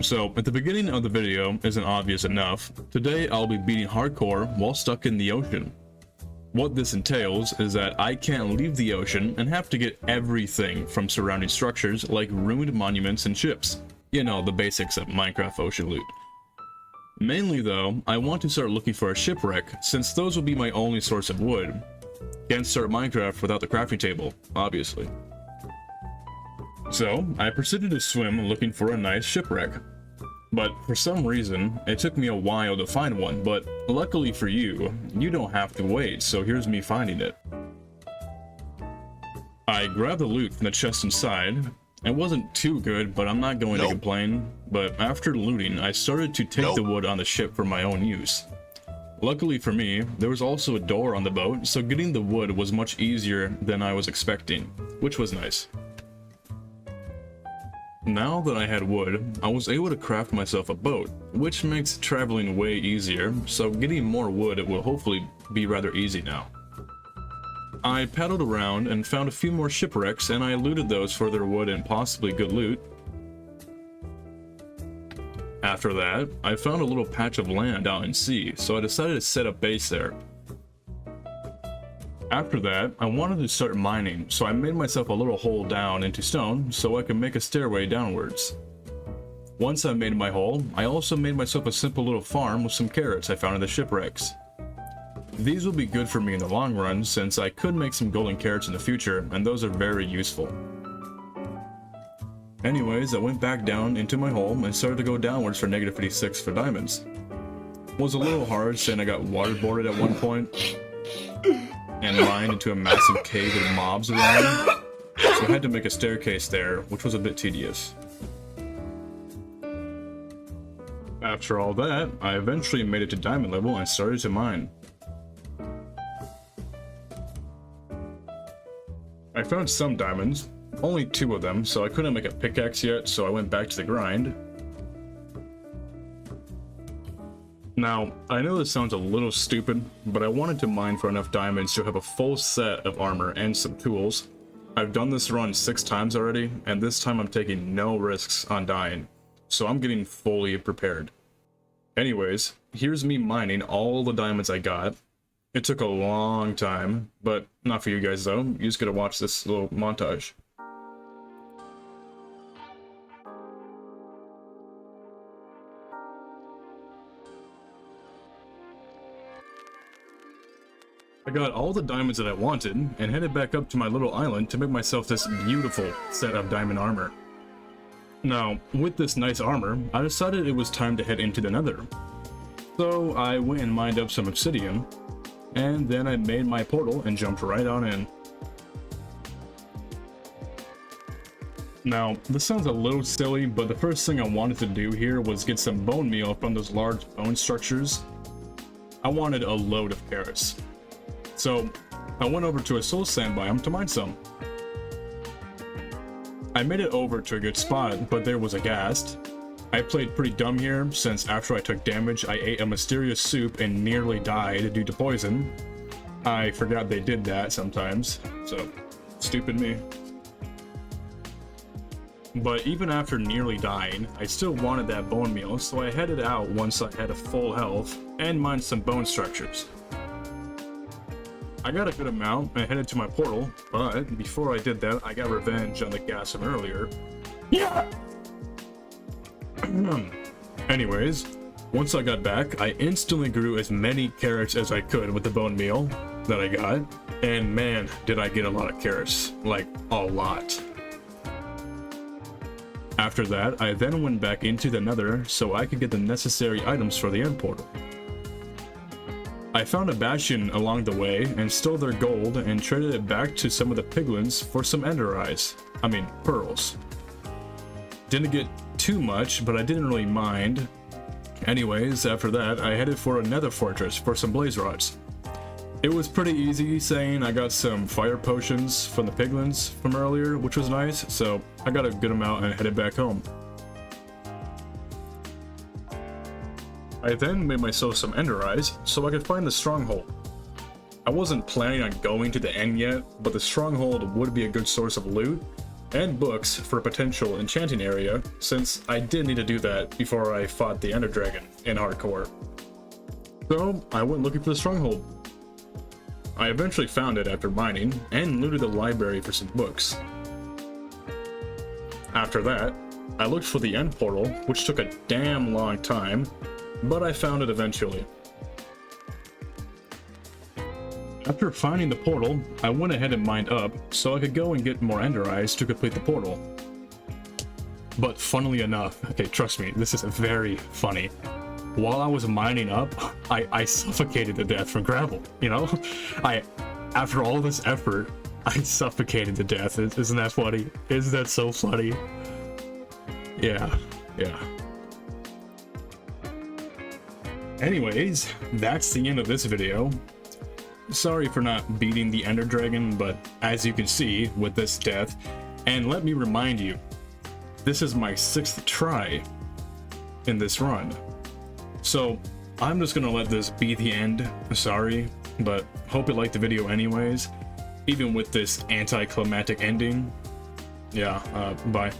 So, at the beginning of the video isn't obvious enough, today I'll be beating hardcore while stuck in the ocean. What this entails is that I can't leave the ocean and have to get everything from surrounding structures like ruined monuments and ships. You know, the basics of Minecraft ocean loot. Mainly though, I want to start looking for a shipwreck since those will be my only source of wood. Can't start Minecraft without the crafting table, obviously. So, I proceeded to swim looking for a nice shipwreck. But for some reason, it took me a while to find one, but luckily for you, you don't have to wait, so here's me finding it. I grabbed the loot from the chest inside. It wasn't too good, but I'm not going to complain. But after looting, I started to take the wood on the ship for my own use. Luckily for me, there was also a door on the boat, so getting the wood was much easier than I was expecting, which was nice. Now that I had wood, I was able to craft myself a boat, which makes traveling way easier, so getting more wood will hopefully be rather easy now. I paddled around and found a few more shipwrecks, and I looted those for their wood and possibly good loot. After that, I found a little patch of land out in sea, so I decided to set up base there. After that, I wanted to start mining, so I made myself a little hole down into stone so I could make a stairway downwards. Once I made my hole, I also made myself a simple little farm with some carrots I found in the shipwrecks. These will be good for me in the long run since I could make some golden carrots in the future, and those are very useful. Anyways, I went back down into my hole and started to go downwards for negative 56 for diamonds. It was a little hard saying I got waterboarded at one point and mined into a massive cave with mobs around, so I had to make a staircase there, which was a bit tedious. After all that, I eventually made it to diamond level and started to mine. I found some diamonds, only 2 of them, so I couldn't make a pickaxe yet, so I went back to the grind. Now, I know this sounds a little stupid, but I wanted to mine for enough diamonds to have a full set of armor and some tools. I've done this run 6 times already, and this time I'm taking no risks on dying, so I'm getting fully prepared. Anyways, here's me mining all the diamonds I got. It took a long time, but not for you guys though, you just gotta watch this little montage. I got all the diamonds that I wanted, and headed back up to my little island to make myself this beautiful set of diamond armor. Now, with this nice armor, I decided it was time to head into the nether. So I went and mined up some obsidian, and then I made my portal and jumped right on in. Now, this sounds a little silly, but the first thing I wanted to do here was get some bone meal from those large bone structures. I wanted a load of carrots. So, I went over to a soul sand biome to mine some. I made it over to a good spot, but there was a ghast. I played pretty dumb here, since after I took damage, I ate a mysterious soup and nearly died due to poison. I forgot they did that sometimes, so stupid me. But even after nearly dying, I still wanted that bone meal, so I headed out once I had a full health and mined some bone structures. I got a good amount and headed to my portal, but before I did that, I got revenge on the gas from earlier. Yeah! Anyways, once I got back, I instantly grew as many carrots as I could with the bone meal that I got, and man, did I get a lot of carrots. Like, a lot. After that, I then went back into the nether so I could get the necessary items for the end portal. I found a bastion along the way and stole their gold and traded it back to some of the piglins for some ender eyes. I mean, pearls. Didn't get too much, but I didn't really mind. Anyways, after that, I headed for a nether fortress for some blaze rods. It was pretty easy, saying I got some fire potions from the piglins from earlier, which was nice, so I got a good amount and headed back home. I then made myself some ender eyes so I could find the stronghold. I wasn't planning on going to the end yet, but the stronghold would be a good source of loot, and books for a potential enchanting area, since I did need to do that before I fought the Ender Dragon in hardcore. So I went looking for the stronghold. I eventually found it after mining, and looted the library for some books. After that, I looked for the end portal, which took a damn long time, but I found it eventually. After finding the portal, I went ahead and mined up so I could go and get more ender eyes to complete the portal. But funnily enough, okay, trust me, this is very funny. While I was mining up, I suffocated to death from gravel, you know? After all this effort, I suffocated to death. Isn't that funny? Isn't that so funny? Yeah. Anyways, that's the end of this video. Sorry for not beating the Ender Dragon, but as you can see with this death, and let me remind you, this is my 6th try in this run. So I'm just gonna let this be the end. Sorry, but hope you liked the video anyways, even with this anticlimactic ending. Yeah, bye.